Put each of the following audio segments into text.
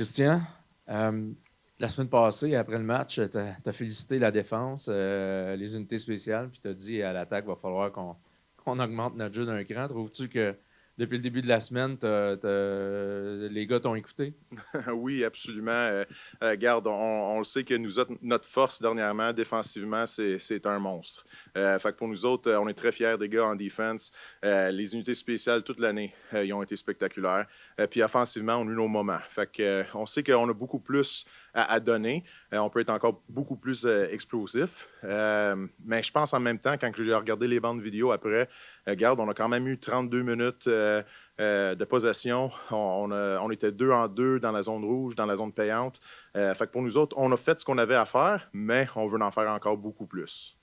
Kristian, la semaine passée, après le match, tu as félicité la défense, les unités spéciales, puis tu as dit à l'attaque, il va falloir qu'on augmente notre jeu d'un cran. Trouves-tu que depuis le début de la semaine, les gars t'ont écouté? Oui, absolument. Garde, on le sait que nous autres, notre force dernièrement, défensivement, c'est un monstre. Fait que pour nous autres, on est très fiers des gars en défense. Les unités spéciales toute l'année, ils ont été spectaculaires. Puis offensivement, on a eu nos moments. Fait que, on sait qu'on a beaucoup plus à donner. On peut être encore beaucoup plus explosif. Mais je pense en même temps, quand j'ai regardé les bandes vidéo après, regarde, on a quand même eu 32 minutes de possession. On était 2-en-2 dans la zone rouge, dans la zone payante. Fait que pour nous autres, on a fait ce qu'on avait à faire, mais on veut en faire encore beaucoup plus.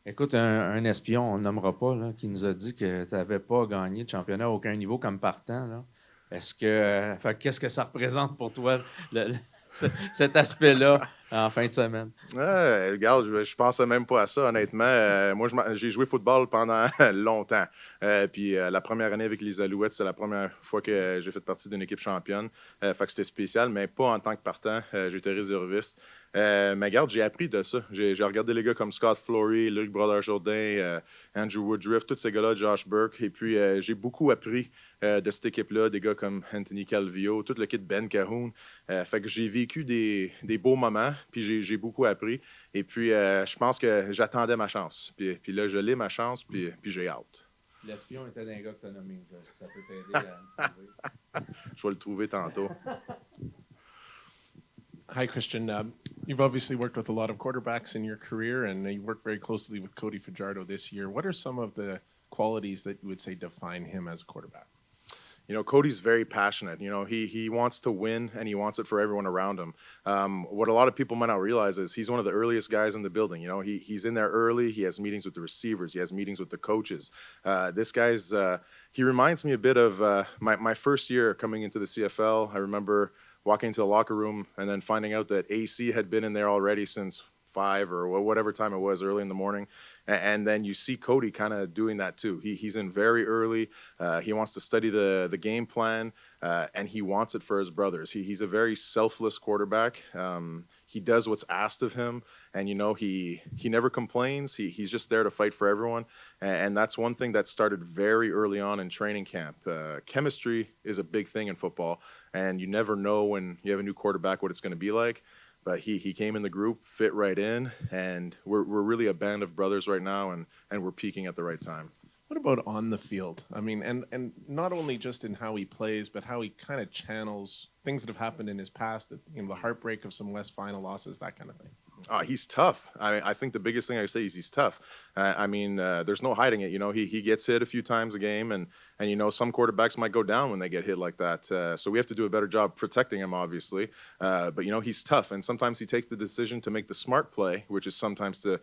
Écoute, un espion, on ne nommera pas, là, qui nous a dit que tu n'avais pas gagné de championnat à aucun niveau comme partant. Là. Qu'est-ce que ça représente pour toi, cet aspect-là, en fin de semaine? Regarde, je pensais même pas à ça, honnêtement. Moi, j'ai joué football pendant longtemps. Puis la première année avec les Alouettes, c'est la première fois que j'ai fait partie d'une équipe championne. Fait que c'était spécial, mais pas en tant que partant. J'étais réserviste. Mais regarde, j'ai appris de ça. J'ai regardé les gars comme Scott Flory, Luc Brodeur-Jourdain, Andrew Woodruff, tous ces gars-là, Josh Burke. Et puis, j'ai beaucoup appris de cette équipe-là, des gars comme Anthony Calvillo, tout le kit Ben Cahoon. Fait que j'ai vécu des beaux moments, puis j'ai beaucoup appris. Et puis, je pense que j'attendais ma chance. Puis là, je l'ai ma chance, puis j'ai hâte. L'espion était d'un gars que tu as nommé. Si ça peut t'aider à le trouver. Je vais le trouver tantôt. Hi, Kristian. You've obviously worked with a lot of quarterbacks in your career, and you worked very closely with Cody Fajardo this year. What are some of the qualities that you would say define him as a quarterback? You know, Cody's very passionate. You know, he wants to win, and he wants it for everyone around him. What a lot of people might not realize is he's one of the earliest guys in the building. You know, he's in there early. He has meetings with the receivers. He has meetings with the coaches. This guy's he reminds me a bit of my first year coming into the CFL. I remember walking into the locker room and then finding out that AC had been in there already since 5 or whatever time it was early in the morning. And then you see Cody kind of doing that too. He's in very early. He wants to study the game plan, and he wants it for his brothers. He's a very selfless quarterback. He does what's asked of him, and you know he never complains. He's just there to fight for everyone, and that's one thing that started very early on in training camp. Chemistry is a big thing in football, and you never know when you have a new quarterback what it's going to be like. But he came in the group, fit right in, and we're really a band of brothers right now, and we're peaking at the right time. What about on the field? I mean, and not only just in how he plays, but how he kind of channels things that have happened in his past, that, you know, the heartbreak of some less final losses, that kind of thing. He's tough. I think the biggest thing I say is he's tough. There's no hiding it. You know, he gets hit a few times a game, and you know, some quarterbacks might go down when they get hit like that. So we have to do a better job protecting him, obviously. But you know, he's tough, and sometimes he takes the decision to make the smart play, which is sometimes to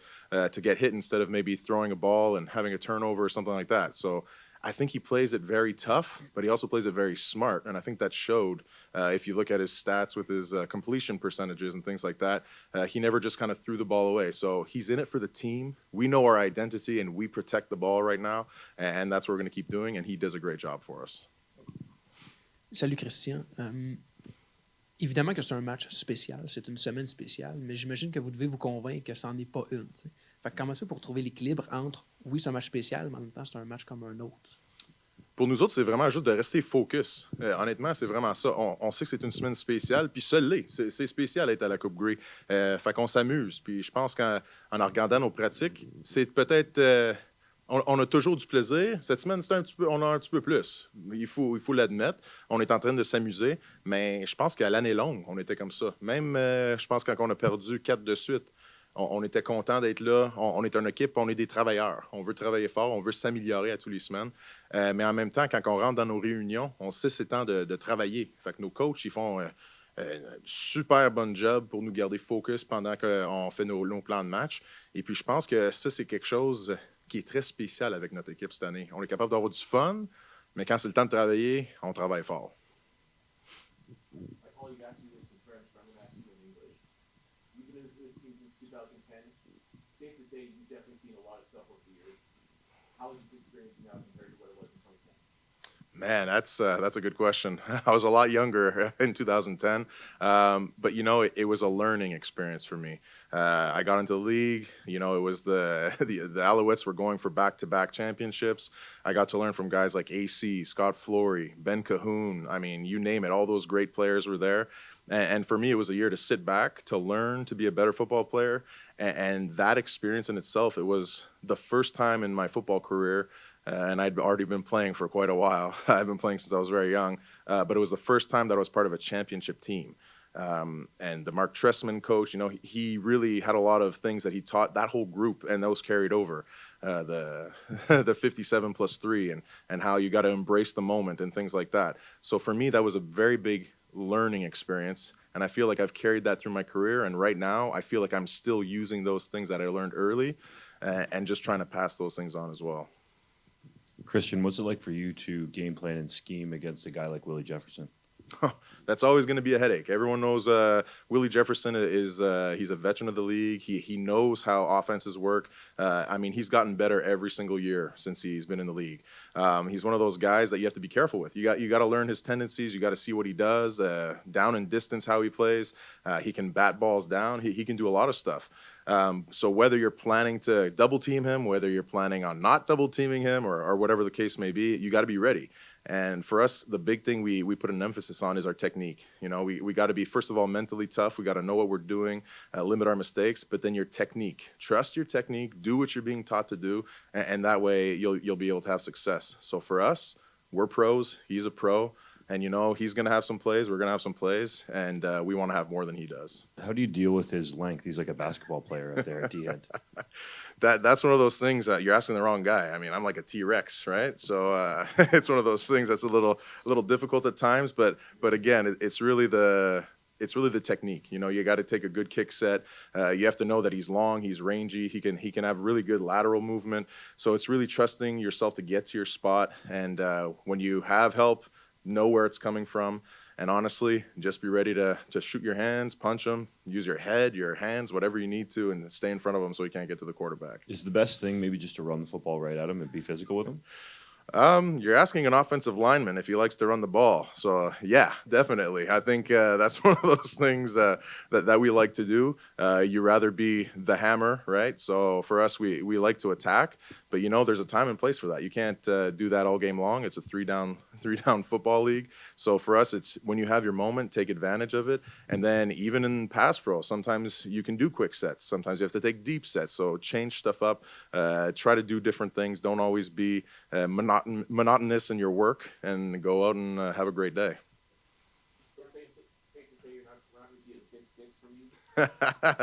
get hit instead of maybe throwing a ball and having a turnover or something like that. So I think he plays it very tough, but he also plays it very smart, and I think that showed. If you look at his stats with his completion percentages and things like that, he never just kind of threw the ball away. So he's in it for the team. We know our identity, and we protect the ball right now, and that's what we're going to keep doing, and he does a great job for us. Salut Christian. Évidemment que c'est un match spécial, c'est une semaine spéciale, mais j'imagine que vous devez vous convaincre que ça n'en est pas une. T'sais. Fait que comment ça fait pour trouver l'équilibre entre, oui, c'est un match spécial, mais en même temps, c'est un match comme un autre? Pour nous autres, c'est vraiment juste de rester focus. Honnêtement, c'est vraiment ça. On sait que c'est une semaine spéciale, puis ça l'est. C'est spécial d'être à la Coupe Grey. Fait qu'on s'amuse. Puis je pense qu'en regardant nos pratiques, c'est peut-être... on a toujours du plaisir. Cette semaine, on a un petit peu plus. Il faut l'admettre. On est en train de s'amuser, mais je pense qu'à l'année longue, on était comme ça. Même, je pense, quand on a perdu 4 de suite, on était content d'être là. On est une équipe, on est des travailleurs. On veut travailler fort, on veut s'améliorer à tous les semaines. Mais en même temps, quand on rentre dans nos réunions, on sait c'est temps de travailler. Fait que nos coachs, ils font un super bon job pour nous garder focus pendant qu'on fait nos plans de match. Et puis, je pense que ça, c'est quelque chose qui est très spécial avec notre équipe cette année. On est capable d'avoir du fun, mais quand c'est le temps de travailler, on travaille fort. Man, that's a good question. I was a lot younger in 2010, but it was a learning experience for me. I got into the league. It was the Alouettes were going for back-to-back championships. I got to learn from guys like AC, Scott Flory, Ben Cahoon. I mean, you name it. All those great players were there. And for me, it was a year to sit back, to learn, to be a better football player. And that experience in itself, it was the first time in my football career. And I'd already been playing for quite a while. I've been playing since I was very young, but it was the first time that I was part of a championship team. And the Mark Trestman coach, he really had a lot of things that he taught that whole group, and those carried over. The the 57+3 and how you got to embrace the moment and things like that. So for me, that was a very big learning experience, and I feel like I've carried that through my career. And right now, I feel like I'm still using those things that I learned early, and just trying to pass those things on as well. Kristian, what's it like for you to game plan and scheme against a guy like Willie Jefferson? That's always going to be a headache. Everyone knows Willie Jefferson is he's a veteran of the league. He knows how offenses work. I mean, he's gotten better every single year since he's been in the league. He's one of those guys that you have to be careful with. You got to learn his tendencies. You got to see what he does, down and distance, how he plays. He can bat balls down. He can do a lot of stuff. So whether you're planning to double team him, whether you're planning on not double teaming him, or whatever the case may be, you got to be ready. And for us, the big thing we put an emphasis on is our technique. We got to be, first of all, mentally tough. We got to know what we're doing, limit our mistakes, but then your technique. Trust your technique, do what you're being taught to do, and that way you'll be able to have success. So for us, we're pros, he's a pro, and he's going to have some plays, we're going to have some plays, and we want to have more than he does. How do you deal with his length? He's like a basketball player out there at D-head. That's one of those things that you're asking the wrong guy. I mean, I'm like a T-Rex, right? So it's one of those things that's a little difficult at times, but again, it's really the technique. You got to take a good kick set. You have to know that he's long, he's rangy, he can have really good lateral movement. So it's really trusting yourself to get to your spot, and when you have help, know where it's coming from. And honestly, just be ready to shoot your hands, punch them, use your head, your hands, whatever you need to, and stay in front of them so he can't get to the quarterback. Is the best thing maybe just to run the football right at him and be physical with him? You're asking an offensive lineman if he likes to run the ball. So, yeah, definitely. I think that's one of those things that we like to do. You rather be the hammer, right? So for us, we like to attack. But, there's a time and place for that. You can't do that all game long. It's a three-down football league. So for us, it's when you have your moment, take advantage of it. And then even in pass pro, sometimes you can do quick sets. Sometimes you have to take deep sets. So change stuff up. Try to do different things. Don't always be monotonous in your work, and go out and have a great day.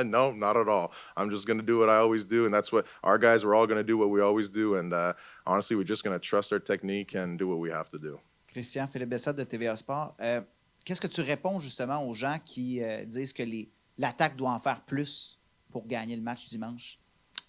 No, not at all. I'm just going to do what I always do, and that's what our guys are all going to do, what we always do, and honestly, we're just going to trust our technique and do what we have to do. Kristian, Philippe Bessette de TVA Sport. Qu'est-ce que tu réponds justement aux gens qui disent que l'attaque doit en faire plus pour gagner le match dimanche?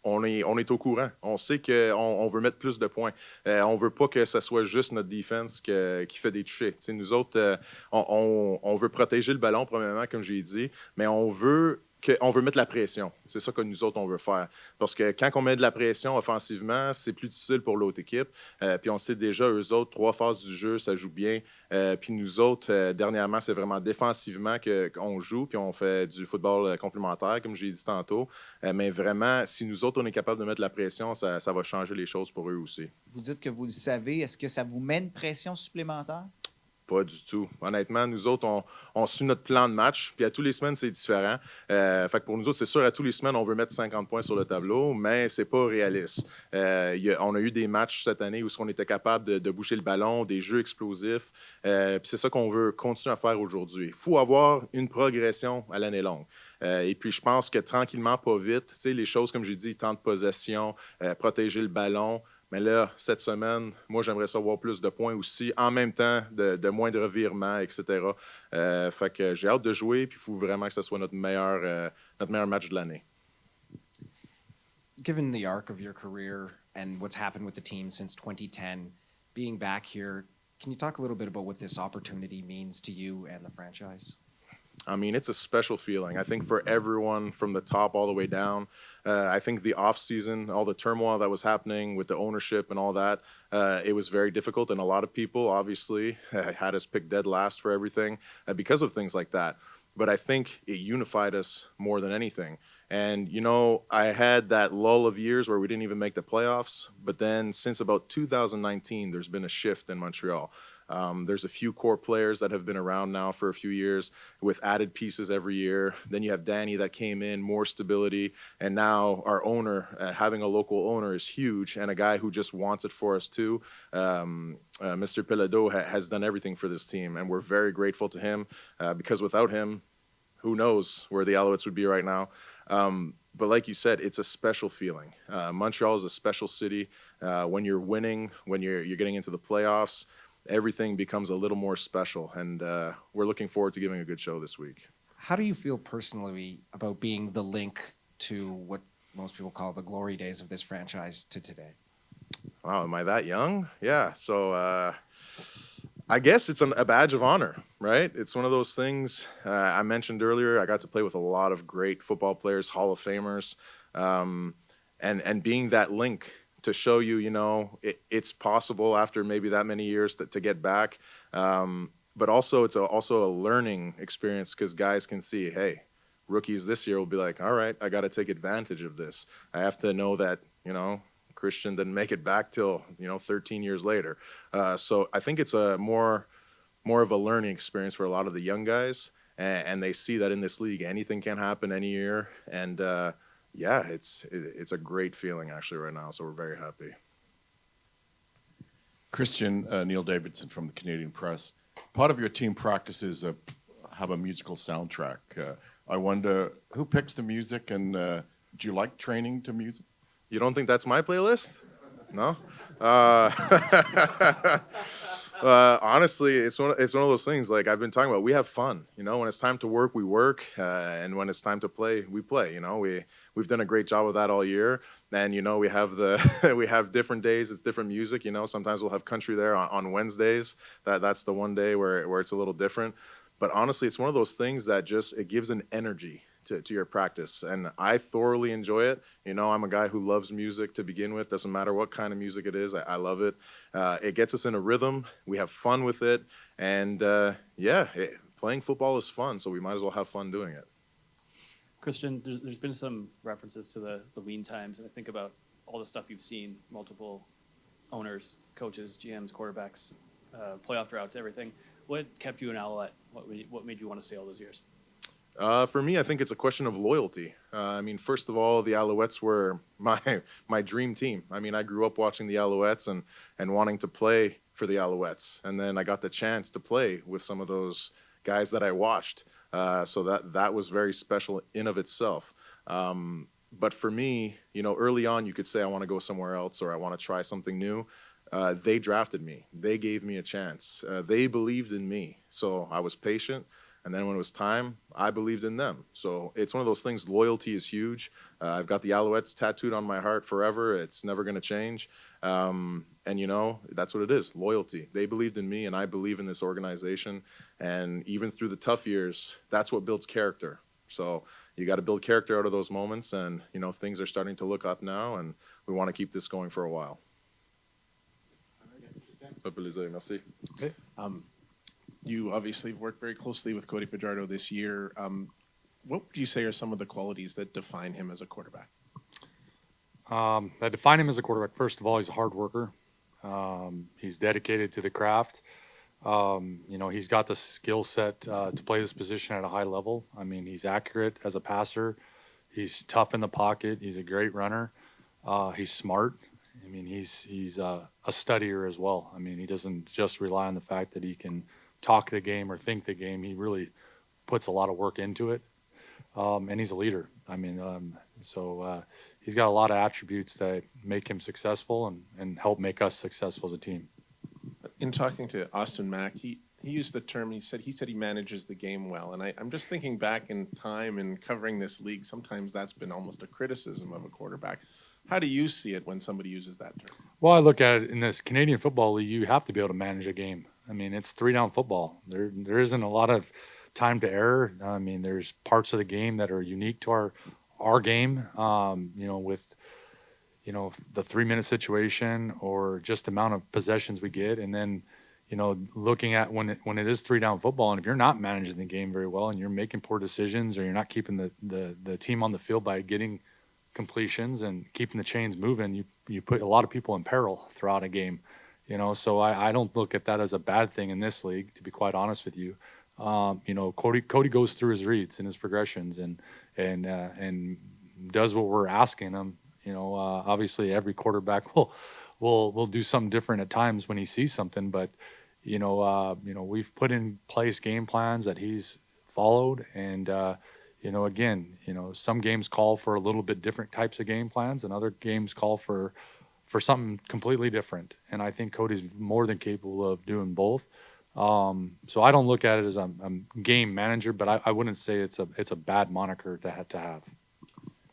On est au courant. On sait qu'on veut mettre plus de points. On veut pas que ce soit juste notre défense qui fait des touchés. T'sais, nous autres, on veut protéger le ballon, premièrement, comme j'ai dit, mais on veut mettre la pression. C'est ça que nous autres, on veut faire. Parce que quand on met de la pression offensivement, c'est plus difficile pour l'autre équipe. Puis on sait déjà, eux autres, 3 phases du jeu, ça joue bien. Puis nous autres, dernièrement, c'est vraiment défensivement qu'on joue, puis on fait du football complémentaire, comme j'ai dit tantôt. Mais vraiment, si nous autres, on est capable de mettre la pression, ça va changer les choses pour eux aussi. Vous dites que vous le savez. Est-ce que ça vous met une pression supplémentaire? Pas du tout. Honnêtement, nous autres, on suit notre plan de match, puis à tous les semaines, c'est différent. Fait que pour nous autres, c'est sûr, à tous les semaines, on veut mettre 50 points sur le tableau, mais c'est pas réaliste. On a eu des matchs cette année où on était capable de bouger le ballon, des jeux explosifs, puis c'est ça qu'on veut continuer à faire aujourd'hui. Il faut avoir une progression à l'année longue. Et puis, je pense que tranquillement, pas vite, les choses, comme j'ai dit, temps de possession, protéger le ballon. Mais là, cette semaine, moi, j'aimerais savoir plus de points aussi, en même temps, de moins de revirements, etc. Fait que j'ai hâte de jouer, puis il faut vraiment que ce soit notre meilleur match de l'année. Given the arc of your career and what's happened with the team since 2010, being back here, can you talk a little bit about what this opportunity means to you and the franchise? I mean, it's a special feeling. I think for everyone from the top all the way down. I think the off season, all the turmoil that was happening with the ownership and all that, it was very difficult. And a lot of people obviously had us pick dead last for everything because of things like that. But I think it unified us more than anything. And, you know, I had that lull of years where we didn't even make the playoffs. But then since about 2019, there's been a shift in Montreal. There's a few core players that have been around now for a few years with added pieces every year. Then you have Danny that came in, more stability. And now our owner, having a local owner is huge, and a guy who just wants it for us too. Mr. Pelado has done everything for this team, and we're very grateful to him because without him, who knows where the Alouettes would be right now. But like you said, it's a special feeling. Montreal is a special city. When you're winning, when you're getting into the playoffs, everything becomes a little more special. And we're looking forward to giving a good show this week. How do you feel personally about being the link to what most people call the glory days of this franchise to today? Wow, am I that young? Yeah, so I guess it's a badge of honor, right? It's one of those things I mentioned earlier. I got to play with a lot of great football players, Hall of Famers, and being that link to show you, you know, it's possible after maybe that many years to get back. But also it's also a learning experience because guys can see, hey, rookies this year will be like, all right, I got to take advantage of this. I have to know that, you know, Kristian didn't make it back till, 13 years later. So I think it's a more of a learning experience for a lot of the young guys. And they see that in this league, anything can happen any year. And yeah, it's a great feeling actually right now. So we're very happy. Kristian, Neil Davidson from the Canadian Press. Part of your team practices have a musical soundtrack. I wonder who picks the music, and do you like training to music? You don't think that's my playlist? No? Honestly, it's one of those things. Like I've been talking about, we have fun. When it's time to work, we work, and when it's time to play, we play. We've done a great job of that all year. And we have we have different days. It's different music. Sometimes we'll have country there on Wednesdays. That's the one day where it's a little different. But honestly, it's one of those things that it gives an energy to your practice, and I thoroughly enjoy it. I'm a guy who loves music to begin with. Doesn't matter what kind of music it is, I love it. It gets us in a rhythm. We have fun with it, and playing football is fun, so we might as well have fun doing it. Kristian, there's been some references to the lean times, and I think about all the stuff you've seen, multiple owners, coaches, GMs, quarterbacks, playoff droughts, everything. What kept you an Alouette? What made you want to stay all those years? For me, I think it's a question of loyalty. First of all, the Alouettes were my dream team. I grew up watching the Alouettes and wanting to play for the Alouettes. And then I got the chance to play with some of those guys that I watched. So that was very special in of itself. But for me, early on, you could say I want to go somewhere else or I want to try something new. They drafted me. They gave me a chance. They believed in me. So I was patient. And then when it was time, I believed in them. So it's one of those things. Loyalty is huge. I've got the Alouettes tattooed on my heart forever. It's never going to change. And, that's what it is, loyalty. They believed in me, and I believe in this organization. And even through the tough years, that's what builds character. So you got to build character out of those moments. And, things are starting to look up now, and we want to keep this going for a while. Merci. Okay. You obviously have worked very closely with Cody Fajardo this year. What would you say are some of the qualities that define him as a quarterback? That define him as a quarterback, first of all, he's a hard worker. He's dedicated to the craft. He's got the skill set to play this position at a high level. He's accurate as a passer. He's tough in the pocket. He's a great runner. He's smart. He's a studier as well. He doesn't just rely on the fact that he can talk the game or think the game. He really puts a lot of work into it. And he's a leader. So he's got a lot of attributes that make him successful and help make us successful as a team. In talking to Austin Mack, he used the term, he said he manages the game well. And I'm just thinking back in time and covering this league, sometimes that's been almost a criticism of a quarterback. How do you see it when somebody uses that term? Well, I look at it in this Canadian Football League, you have to be able to manage a game. It's 3-down football. There isn't a lot of time to error. I mean, there's parts of the game that are unique to our game, with, the 3-minute situation or just the amount of possessions we get. And then, looking at when it is 3-down football, and if you're not managing the game very well and you're making poor decisions, or you're not keeping the team on the field by getting completions and keeping the chains moving, you put a lot of people in peril throughout a game. So I don't look at that as a bad thing in this league, to be quite honest with you. Cody goes through his reads and his progressions and does what we're asking him. Obviously every quarterback will do something different at times when he sees something, but we've put in place game plans that he's followed, and some games call for a little bit different types of game plans, and other games call for something completely different. And I think Cody's more than capable of doing both. So I don't look at it as I'm game manager, but I wouldn't say it's a bad moniker to have.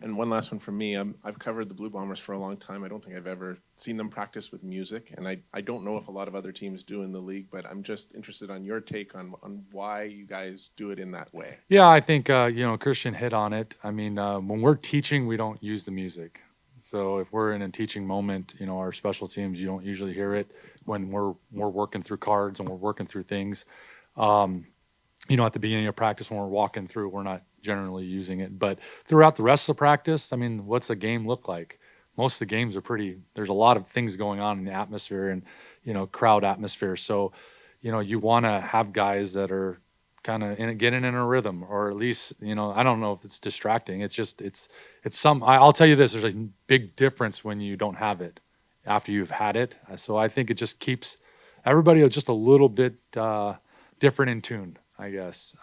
And one last one from me. I've covered the Blue Bombers for a long time. I don't think I've ever seen them practice with music, and I don't know if a lot of other teams do in the league, but I'm just interested on your take on why you guys do it in that way. Yeah, I think, Kristian hit on it. I mean, when we're teaching, we don't use the music. So if we're in a teaching moment, our special teams, you don't usually hear it when we're working through cards and we're working through things. At the beginning of practice, when we're walking through, we're not generally using it. But throughout the rest of the practice, I mean, what's a game look like? Most of the games are there's a lot of things going on in the atmosphere and, crowd atmosphere. So, you want to have guys that are kind of getting in a rhythm, or at least, I don't know if it's distracting. It's just, I'll tell you this, there's a big difference when you don't have it after you've had it. So I think it just keeps everybody just a little bit different in tune, I guess.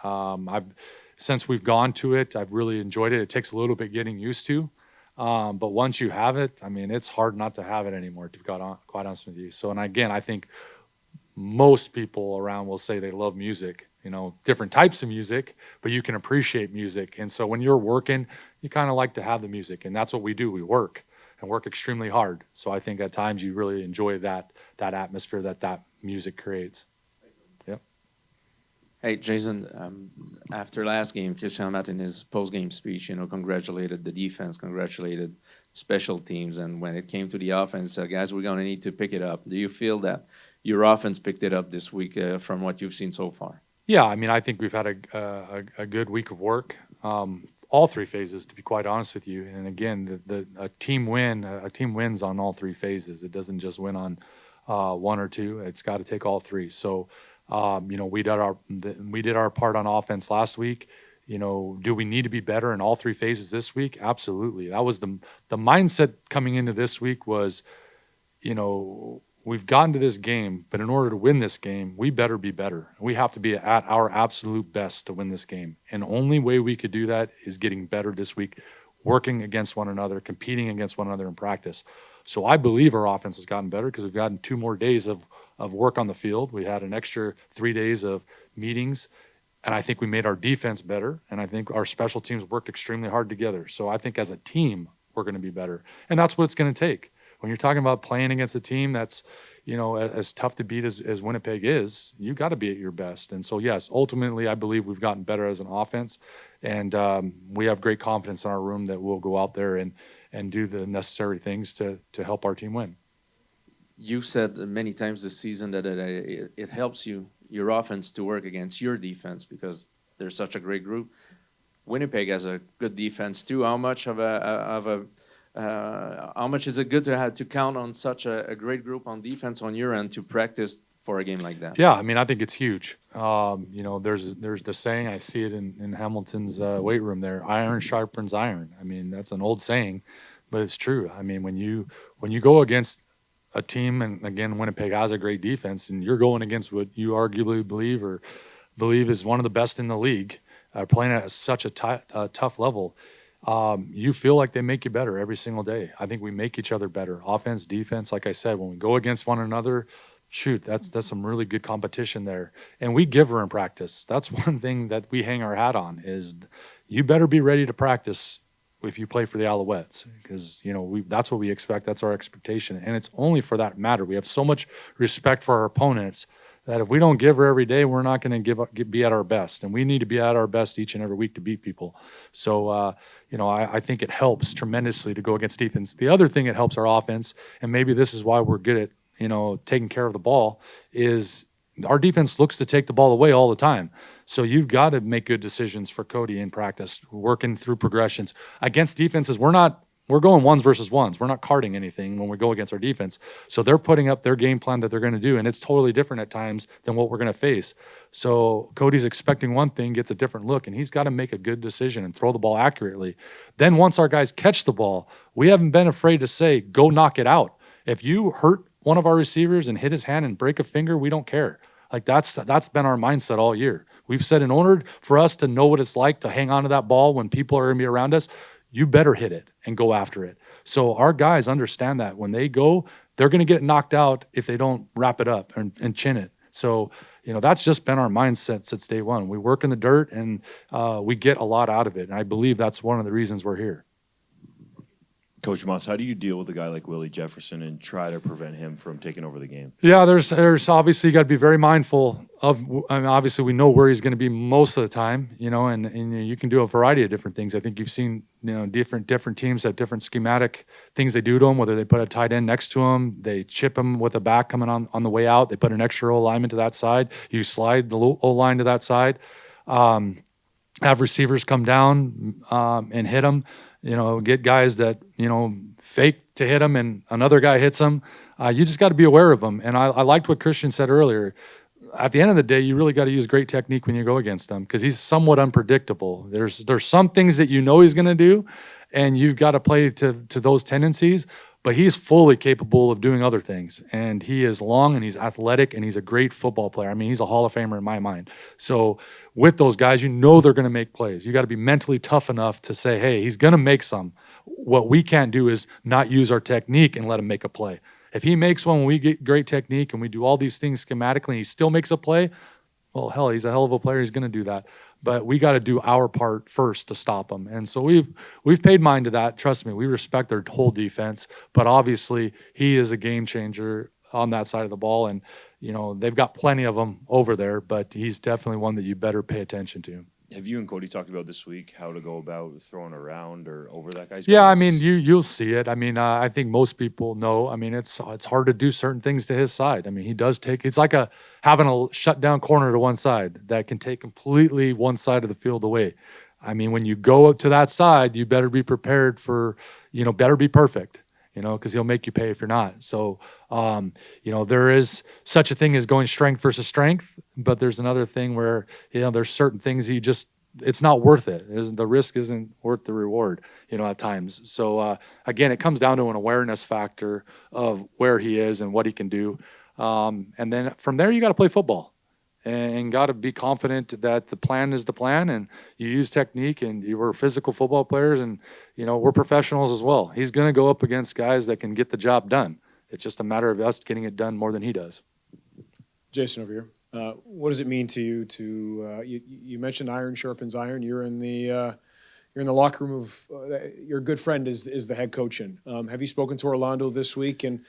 Since we've gone to it, I've really enjoyed it. It takes a little bit getting used to. But once you have it, I mean, it's hard not to have it anymore, to be quite honest with you. So, and again, I think most people around will say they love music, different types of music, but you can appreciate music. And so when you're working, you kind of like to have the music, and that's what we do. We work and work extremely hard. So I think at times you really enjoy that atmosphere that music creates. Yep. Hey, Jason, after last game, Kristian Matt in his post-game speech, congratulated the defense, congratulated special teams. And when it came to the offense, guys, we're going to need to pick it up. Do you feel that your offense picked it up this week from what you've seen so far? Yeah, I mean, I think we've had a good week of work, all three phases, to be quite honest with you. And again, a team wins on all three phases. It doesn't just win on one or two. It's got to take all three. So, we did our part on offense last week. Do we need to be better in all three phases this week? Absolutely. That was the mindset coming into this week was, we've gotten to this game, but in order to win this game, we better be better. We have to be at our absolute best to win this game. And the only way we could do that is getting better this week, working against one another, competing against one another in practice. So I believe our offense has gotten better because we've gotten 2 more days of work on the field. We had an extra 3 days of meetings, and I think we made our defense better, and I think our special teams worked extremely hard together. So I think as a team, we're going to be better. And that's what it's going to take. When you're talking about playing against a team that's, as tough to beat as Winnipeg is, you got to be at your best. And so, yes, ultimately, I believe we've gotten better as an offense, and we have great confidence in our room that we'll go out there and do the necessary things to help our team win. You've said many times this season that it helps your offense to work against your defense because they're such a great group. Winnipeg has a good defense too. How much how much is it good to have to count on such a great group on defense on your end to practice for a game like that? Yeah, I mean, I think it's huge. There's the saying, I see it in Hamilton's weight room there, iron sharpens iron. I mean, that's an old saying, but it's true. I mean, when you go against a team, and again, Winnipeg has a great defense, and you're going against what you arguably believe is one of the best in the league, playing at such a tough level, you feel like they make you better every single day. I think we make each other better. Offense, defense, like I said, when we go against one another, shoot, that's some really good competition there. And we give her in practice. That's one thing that we hang our hat on is you better be ready to practice if you play for the Alouettes, because that's what we expect. That's our expectation, and it's only for that matter. We have so much respect for our opponents that if we don't give her every day, we're not going to be at our best. And we need to be at our best each and every week to beat people. So, I think it helps tremendously to go against defense. The other thing that helps our offense, and maybe this is why we're good at, taking care of the ball, is our defense looks to take the ball away all the time. So you've got to make good decisions for Cody in practice, working through progressions. Against defenses, we're going ones versus ones. We're not carding anything when we go against our defense. So they're putting up their game plan that they're going to do, and it's totally different at times than what we're going to face. So Cody's expecting one thing, gets a different look, and he's got to make a good decision and throw the ball accurately. Then once our guys catch the ball, we haven't been afraid to say, go knock it out. If you hurt one of our receivers and hit his hand and break a finger, we don't care. Like that's been our mindset all year. We've said in order for us to know what it's like to hang on to that ball when people are going to be around us, you better hit it and go after it. So our guys understand that when they go, they're going to get knocked out if they don't wrap it up and chin it. So, that's just been our mindset since day one. We work in the dirt and we get a lot out of it. And I believe that's one of the reasons we're here. Coach Maas, how do you deal with a guy like Willie Jefferson and try to prevent him from taking over the game? Yeah, there's obviously you got to be very mindful of. I mean, obviously we know where he's going to be most of the time, and you can do a variety of different things. I think you've seen, different teams have different schematic things they do to him. Whether they put a tight end next to him, they chip him with a back coming on the way out. They put an extra O-lineman to that side. You slide the O-line to that side. Have receivers come down and hit him. Get guys that, fake to hit them and another guy hits them. You just got to be aware of them. And I liked what Kristian said earlier. At the end of the day, you really got to use great technique when you go against him because he's somewhat unpredictable. There's some things that he's going to do, and you've got to play to those tendencies. But he's fully capable of doing other things. And he is long and he's athletic and he's a great football player. I mean, he's a Hall of Famer in my mind. So with those guys, they're going to make plays. You got to be mentally tough enough to say, hey, he's going to make some. What we can't do is not use our technique and let him make a play. If he makes one, when we get great technique and we do all these things schematically and he still makes a play, well, hell, he's a hell of a player. He's going to do that. But we got to do our part first to stop them. And so we've paid mind to that. Trust me, we respect their whole defense. But obviously, he is a game changer on that side of the ball. And, they've got plenty of them over there, but he's definitely one that you better pay attention to. Have you and Cody talked about this week how to go about throwing around or over that guy's Yeah, I guys? mean, you'll see it. I mean, I think most people know. I mean, it's hard to do certain things to his side. I mean, he does take. It's like having a shut down corner to one side that can take completely one side of the field away. I mean, when you go up to that side, you better be prepared for, better be perfect. Because he'll make you pay if you're not. So, there is such a thing as going strength versus strength, but there's another thing where, there's certain things it's not worth it. The risk isn't worth the reward, at times. So, again, it comes down to an awareness factor of where he is and what he can do. And then from there, you got to play football and got to be confident that the plan is the plan and you use technique and you were physical football players and, we're professionals as well. He's going to go up against guys that can get the job done. It's just a matter of us getting it done more than he does. Jason over here. What does it mean to you you mentioned iron sharpens iron. You're in the locker room of your good friend is the head coach in. Have you spoken to Orlando this week and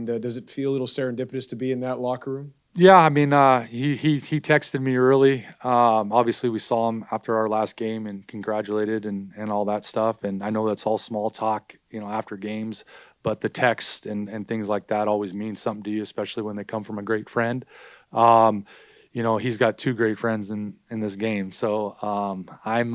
does it feel a little serendipitous to be in that locker room? Yeah, I mean, he texted me early. Obviously, we saw him after our last game and congratulated and all that stuff. And I know that's all small talk, after games. But the text and things like that always mean something to you, especially when they come from a great friend. He's got two great friends in this game. So I'm,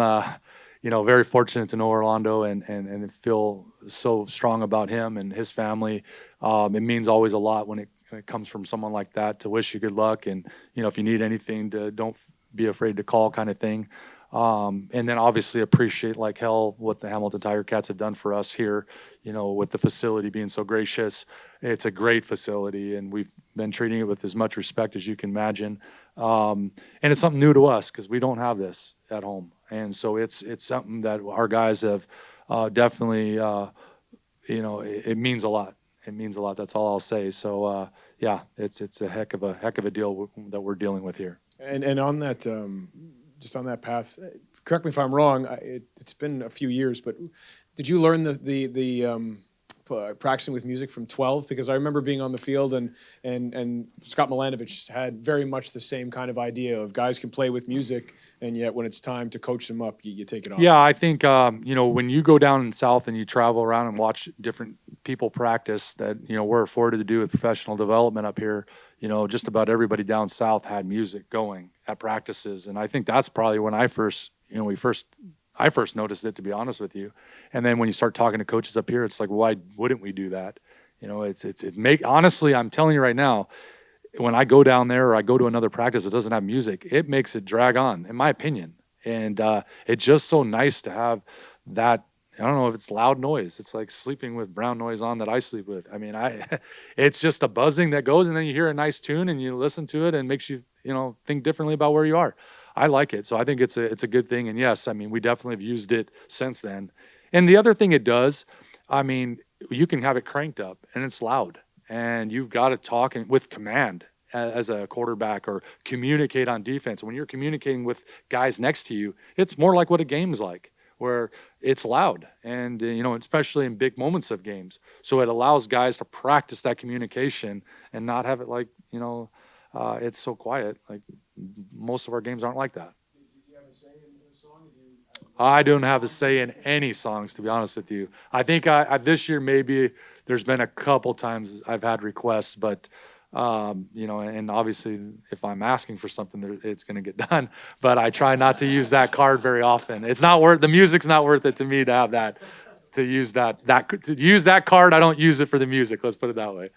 very fortunate to know Orlando and feel so strong about him and his family. It means always a lot when it comes from someone like that to wish you good luck. And, if you need anything, don't be afraid to call kind of thing. And then obviously appreciate like hell what the Hamilton Tiger Cats have done for us here, with the facility being so gracious. It's a great facility and we've been treating it with as much respect as you can imagine. And it's something new to us because we don't have this at home. And so it's something that our guys have definitely, it means a lot. It means a lot. That's all I'll say. So it's a heck of a deal that we're dealing with here. And on that, just on that path, correct me if I'm wrong. It's been a few years, but did you learn the practicing with music from 12? Because I remember being on the field and Scott Milanovic had very much the same kind of idea of guys can play with music, and yet when it's time to coach them up, you take it off. Yeah, I think when you go down in South and you travel around and watch different people practice that we're afforded to do with professional development up here. Just about everybody down South had music going at practices, and I think that's probably when I first noticed it, to be honest with you. And then when you start talking to coaches up here, it's like, why wouldn't we do that? Honestly, I'm telling you right now, when I go down there or I go to another practice that doesn't have music, it makes it drag on, in my opinion. And it's just so nice to have that. I don't know if it's loud noise. It's like sleeping with brown noise on that I sleep with. I mean, it's just a buzzing that goes, and then you hear a nice tune and you listen to it and makes you, think differently about where you are. I like it. So I think it's a good thing. And yes, I mean, we definitely have used it since then. And the other thing it does, I mean, you can have it cranked up and it's loud, and you've got to talk with command as a quarterback or communicate on defense. When you're communicating with guys next to you, it's more like what a game's like, where it's loud and, especially in big moments of games. So it allows guys to practice that communication and not have it like, it's so quiet. Like most of our games aren't like that. I don't have a say in any songs, to be honest with you. I think this year maybe there's been a couple times I've had requests, but and obviously if I'm asking for something, it's going to get done. But I try not to use that card very often. It's not worth the music's not worth it to me to have that, to use that card. I don't use it for the music. Let's put it that way.